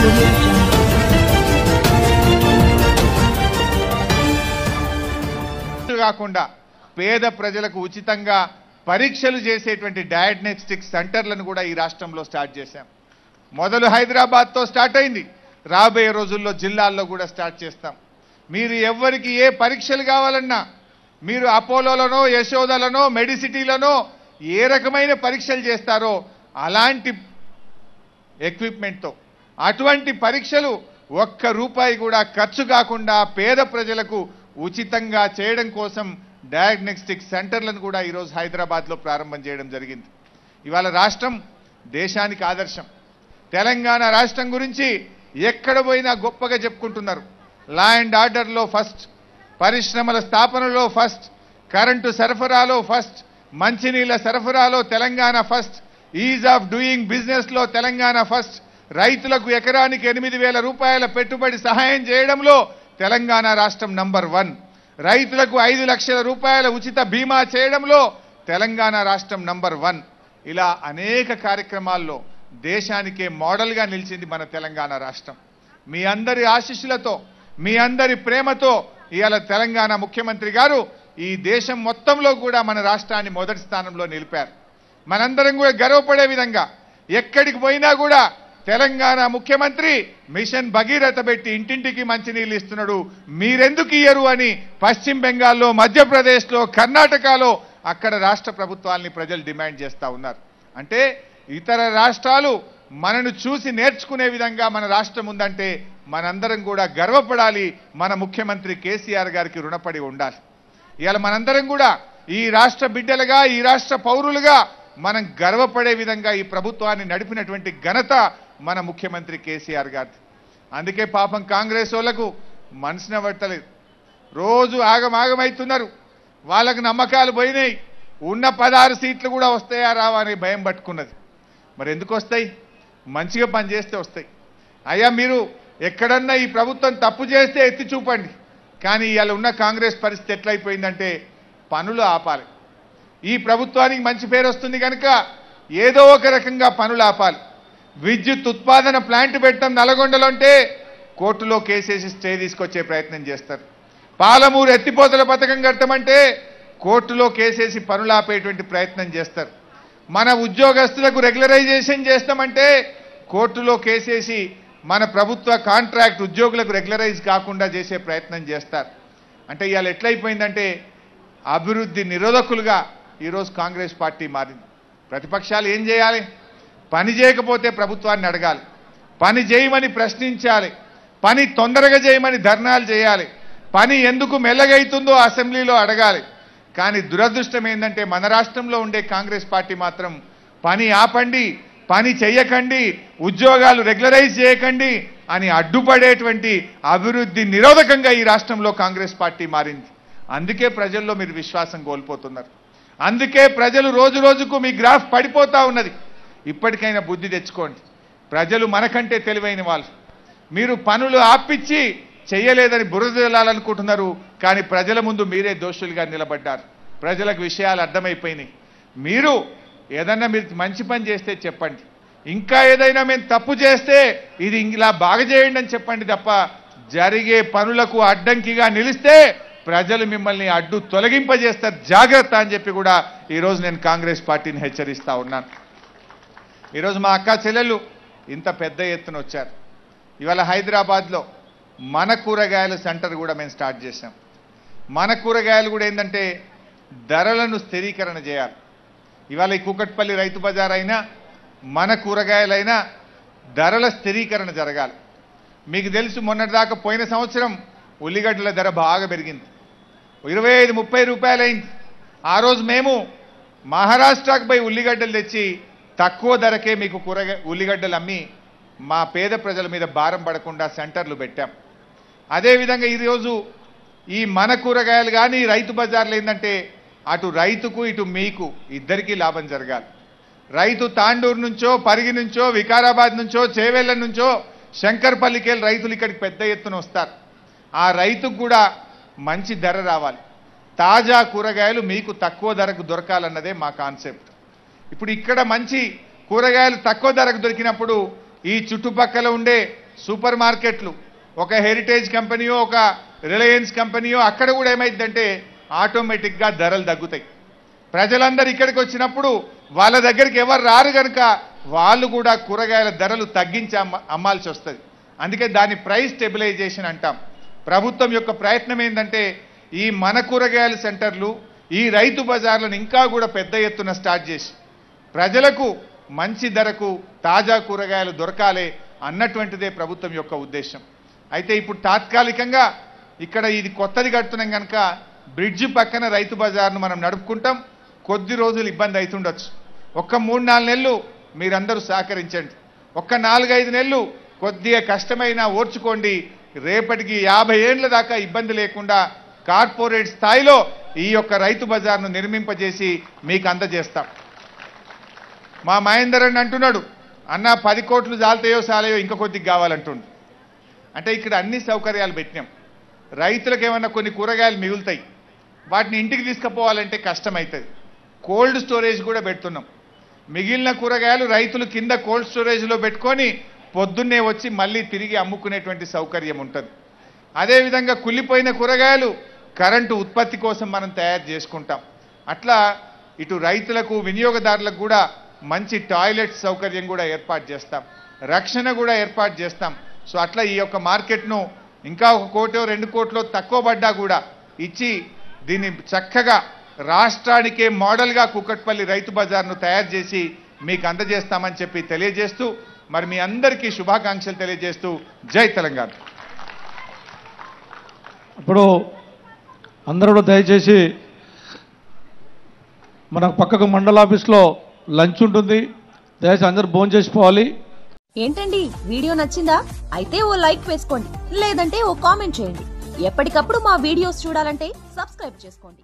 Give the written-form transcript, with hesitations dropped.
audio jungle. కాకుండా పేద ప్రజలకు ఉచితంగా పరీక్షలు చేసేటువంటి డయాగ్నోస్టిక్ సెంటర్లను కూడా ఈ రాష్ట్రంలో స్టార్ట్ చేశాం. మొదలు హైదరాబాద్తో స్టార్ట్ అయింది, రాబోయే రోజుల్లో జిల్లాల్లో కూడా స్టార్ట్ చేస్తాం. మీరు ఎవరికి ఏ పరీక్షలు కావాలన్నా మీరు అపోలోలోనో యశోదలనో మెడిసిటీలోనో ఏ రకమైన పరీక్షలు చేస్తారో అలాంటి ఎక్విప్మెంట్తో అటువంటి పరీక్షలు ఒక్క రూపాయి కూడా ఖర్చు కాకుండా పేద ప్రజలకు ఉచితంగా చేయడం కోసం డయాగ్నోస్టిక్ సెంటర్లను కూడా ఈరోజు హైదరాబాద్లో ప్రారంభం చేయడం జరిగింది. ఇవాళ రాష్ట్రం దేశానికి ఆదర్శం. తెలంగాణ రాష్ట్రం గురించి ఎక్కడ పోయినా గొప్పగా చెప్పుకుంటున్నారు. లా అండ్ ఆర్డర్లో ఫస్ట్, పరిశ్రమల స్థాపనలో ఫస్ట్, కరెంటు సరఫరాలో ఫస్ట్, మంచినీళ్ళ సరఫరాలో Telangana first, is of doing బిజినెస్లో తెలంగాణ ఫస్ట్, రైతులకు ఎకరానికి 8,000 రూపాయల పెట్టుబడి సహాయం చేయడంలో తెలంగాణ రాష్ట్రం నంబర్ 1, రైతులకు 5 లక్షల రూపాయల ఉచిత బీమా చేయడంలో తెలంగాణ రాష్ట్రం నంబర్ 1. ఇలా అనేక కార్యక్రమాల్లో దేశానికే మోడల్గా నిలిచింది మన తెలంగాణ రాష్ట్రం. మీ అందరి ఆశీస్సులతో, మీ అందరి ప్రేమతో ఇవాళ తెలంగాణ ముఖ్యమంత్రి గారు ఈ దేశం మొత్తంలో కూడా మన రాష్ట్రాన్ని మొదటి స్థానంలో నిలిపారు. మనందరం కూడా గర్వపడే విధంగా ఎక్కడికి పోయినా కూడా తెలంగాణ ముఖ్యమంత్రి మిషన్ భగీరథ పెట్టి ఇంటింటికి మంచినీళ్ళు ఇస్తున్నాడు, మీరెందుకు ఇయ్యరు అని పశ్చిమ బెంగాల్లో, మధ్యప్రదేశ్లో, కర్ణాటకలో అక్కడ రాష్ట్ర ప్రభుత్వాల్ని ప్రజలు డిమాండ్ చేస్తూ ఉన్నారు. అంటే ఇతర రాష్ట్రాలు మనను చూసి నేర్చుకునే విధంగా మన రాష్ట్రం ఉందంటే మనందరం కూడా గర్వపడాలి, మన ముఖ్యమంత్రి కేసీఆర్ గారికి రుణపడి ఉండాలి. ఇవాళ మనందరం కూడా ఈ రాష్ట్ర బిడ్డలుగా, ఈ రాష్ట్ర పౌరులుగా మనం గర్వపడే విధంగా ఈ ప్రభుత్వాన్ని నడిపినటువంటి ఘనత మన ముఖ్యమంత్రి కేసీఆర్ గారి. అందుకే పాపం కాంగ్రెస్ వాళ్ళకు మనసున పట్టలేదు, రోజు ఆగమాగమవుతున్నారు. వాళ్ళకు నమ్మకాలు పోయినాయి, ఉన్న 16 సీట్లు కూడా వస్తాయా రావా అనే భయం పట్టుకున్నది. మరి ఎందుకు వస్తాయి? మంచిగా పనిచేస్తే వస్తాయి. అయ్యా మీరు ఎక్కడన్నా ఈ ప్రభుత్వం తప్పు చేస్తే ఎత్తి చూపండి, కానీ ఇవాళ ఉన్న కాంగ్రెస్ పరిస్థితి ఎట్లయిపోయిందంటే పనులు ఆపాలి. ఈ ప్రభుత్వానికి మంచి పేరు వస్తుంది కనుక ఏదో ఒక రకంగా పనులు ఆపాలి. విద్యుత్ ఉత్పాదన ప్లాంట్ పెట్టడం నల్గొండలో అంటే కోర్టులో కేసేసి స్టే తీసుకొచ్చే ప్రయత్నం చేస్తారు. పాలమూరు ఎత్తిపోతల పథకం కట్టమంటే కోర్టులో కేసేసి పనులు ఆపేటువంటి ప్రయత్నం చేస్తారు. మన ఉద్యోగస్తులకు రెగ్యులరైజేషన్ చేస్తామంటే కోర్టులో కేసేసి మన ప్రభుత్వ కాంట్రాక్ట్ ఉద్యోగులకు రెగ్యులరైజ్ కాకుండా చేసే ప్రయత్నం చేస్తారు. అంటే ఇవాళ ఎట్లయిపోయిందంటే అభివృద్ధి నిరోధకులుగా ఈరోజు కాంగ్రెస్ పార్టీ మారింది. ప్రతిపక్షాలు ఏం చేయాలి? పని చేయకపోతే ప్రభుత్వాన్ని అడగాలి, పని చేయమని ప్రశ్నించాలి, పని తొందరగా చేయమని ధర్నాలు చేయాలి, పని ఎందుకు మెల్లగైతుందో అసెంబ్లీలో అడగాలి. కానీ దురదృష్టం ఏంటంటే మన రాష్ట్రంలో ఉండే కాంగ్రెస్ పార్టీ మాత్రం పని ఆపండి, పని చేయకండి, ఉద్యోగాలు రెగ్యులరైజ్ చేయకండి అని అడ్డుపడేటువంటి అభివృద్ధి నిరోధకంగా ఈ రాష్ట్రంలో కాంగ్రెస్ పార్టీ మారింది. అందుకే ప్రజల్లో మీరు విశ్వాసం కోల్పోతున్నారు. అందుకే ప్రజలు రోజు రోజుకు మీ గ్రాఫ్ పడిపోతూ ఉన్నది. ఇప్పటికైనా బుద్ధి తెచ్చుకోండి. ప్రజలు మనకంటే తెలివైన వాళ్ళు. మీరు పనులు ఆపిచ్చి చేయలేదని బురద జల్లాలనుకుంటున్నారు, కానీ ప్రజల ముందు మీరే దోషులుగా నిలబడ్డారు. ప్రజలకు విషయాలు అర్థమైపోయినాయి. మీరు ఏదన్నా మీరు మంచి పని చేస్తే చెప్పండి, ఇంకా ఏదైనా మేము తప్పు చేస్తే ఇది ఇలా బాగా చేయండి అని చెప్పండి తప్ప జరిగే పనులకు అడ్డంకిగా నిలిస్తే ప్రజలు మిమ్మల్ని అడ్డు తొలగింపజేస్తారు, జాగ్రత్త అని చెప్పి కూడా ఈరోజు నేను కాంగ్రెస్ పార్టీని హెచ్చరిస్తా ఉన్నాను. ఈరోజు మా అక్క చెల్లెళ్ళు ఇంత పెద్ద ఎత్తున వచ్చారు. ఇవాళ హైదరాబాద్లో మన కూరగాయల సెంటర్ కూడా మేము స్టార్ట్ చేశాం. మన కూరగాయలు కూడా ఏంటంటే ధరలను స్థిరీకరణ చేయాలి. ఇవాళ ఈ కూకట్పల్లి రైతు బజార్ అయినా మన కూరగాయలైనా ధరల స్థిరీకరణ జరగాలి. మీకు తెలుసు మొన్నటిదాకా పోయిన సంవత్సరం ఉల్లిగడ్డల ధర బాగా పెరిగింది, 25-30 రూపాయలు అయింది. ఆ రోజు మేము మహారాష్ట్రకు పోయి ఉల్లిగడ్డలు తెచ్చి తక్కువ ధరకే మీకు ఉల్లిగడ్డలు అమ్మి మా పేద ప్రజల మీద భారం పడకుండా సెంటర్లు పెట్టాం. అదేవిధంగా ఈరోజు ఈ మన కూరగాయలు కానీ రైతు బజార్లు ఏంటంటే అటు రైతుకు ఇటు మీకు ఇద్దరికీ లాభం జరగాలి. రైతు తాండూరు నుంచో, పరిగి నుంచో, వికారాబాద్ నుంచో, చేవెళ్ళ నుంచో, శంకర్పల్లికి వెళ్ళి రైతులు ఇక్కడికి పెద్ద ఎత్తున వస్తారు. ఆ రైతుకు కూడా మంచి ధర రావాలి. తాజా కూరగాయలు మీకు తక్కువ ధరకు దొరకాలన్నదే మా కాన్సెప్ట్. ఇప్పుడు ఇక్కడ మంచి కూరగాయలు తక్కువ ధరకు దొరికినప్పుడు ఈ చుట్టుపక్కల ఉండే సూపర్ మార్కెట్లు, ఒక హెరిటేజ్ కంపెనీయో ఒక రిలయన్స్ కంపెనీయో అక్కడ కూడా ఏమైందంటే ఆటోమేటిక్గా ధరలు తగ్గుతాయి. ప్రజలందరూ ఇక్కడికి వచ్చినప్పుడు వాళ్ళ దగ్గరికి ఎవరు రారు కనుక వాళ్ళు కూడా కూరగాయల ధరలు తగ్గించి అమ్మాల్సి వస్తుంది. అందుకే దాని ప్రైస్ స్టెబిలైజేషన్ అంటాం. ప్రభుత్వం యొక్క ప్రయత్నం ఏంటంటే ఈ మన కూరగాయల సెంటర్లు, ఈ రైతు బజార్లను ఇంకా కూడా పెద్ద ఎత్తున స్టార్ట్ చేసి ప్రజలకు మంచి ధరకు తాజా కూరగాయలు దొరకాలి అన్నటువంటిదే ప్రభుత్వం యొక్క ఉద్దేశం. అయితే ఇప్పుడు తాత్కాలికంగా ఇక్కడ ఇది కొత్తది కడుతున్నాం కనుక బ్రిడ్జి పక్కన రైతు బజార్ను మనం నడుపుకుంటాం. కొద్ది రోజులు ఇబ్బంది అవుతుండొచ్చు. ఒక్క 3-4 నెలలు మీరందరూ సహకరించండి. ఒక్క 4-5 నెలలు కొద్దిగా కష్టమైనా ఓర్చుకోండి. రేపటికి 50 ఏళ్ల దాకా ఇబ్బంది లేకుండా కార్పొరేట్ స్థాయిలో ఈ యొక్క రైతు బజార్ను నిర్మింపజేసి మీకు అందజేస్తాం. మా మహేందర్ అని అంటున్నాడు, అన్న 10 కోట్లు జాలతాయో సాలయో ఇంకా కొద్దిగా కావాలంటుండు. అంటే ఇక్కడ అన్ని సౌకర్యాలు పెట్టినాం. రైతులకు ఏమన్నా కొన్ని కూరగాయలు మిగులుతాయి, వాటిని ఇంటికి తీసుకుపోవాలంటే కష్టమవుతుంది. కోల్డ్ స్టోరేజ్ కూడా పెడుతున్నాం. మిగిలిన కూరగాయలు రైతులు కింద కోల్డ్ స్టోరేజ్లో పెట్టుకొని పొద్దున్నే వచ్చి మళ్ళీ తిరిగి అమ్ముకునేటువంటి సౌకర్యం ఉంటుంది. అదేవిధంగా కుళ్ళిపోయిన కూరగాయలు కరెంటు ఉత్పత్తి కోసం మనం తయారు చేసుకుంటాం. అట్లా ఇటు రైతులకు వినియోగదారులకు కూడా మంచి టాయిలెట్ సౌకర్యం కూడా ఏర్పాటు చేస్తాం, రక్షణ కూడా ఏర్పాటు చేస్తాం. సో అట్లా ఈ యొక్క మార్కెట్ను ఇంకా 1 కోటో 2 కోట్లో తక్కువ పడ్డా కూడా ఇచ్చి దీన్ని చక్కగా రాష్ట్రానికే మోడల్గా కూకట్పల్లి రైతు బజార్ను తయారు చేసి మీకు అందజేస్తామని చెప్పి తెలియజేస్తూ మరి మీ అందరికీ శుభాకాంక్షలు తెలియజేస్తూ జై తెలంగాణ. ఇప్పుడు అందరూ దయచేసి మన పక్కకు మండల ఆఫీస్లో లంచ్ ఉంటుంది, దయచేసి అందరూ భోజనం చేసిపోవాలి. ఏంటండి వీడియో నచ్చిందా? అయితే ఓ లైక్ వేసుకోండి, లేదంటే ఓ కామెంట్ చేయండి. ఎప్పటికప్పుడు మా వీడియోస్ చూడాలంటే సబ్స్క్రైబ్ చేసుకోండి.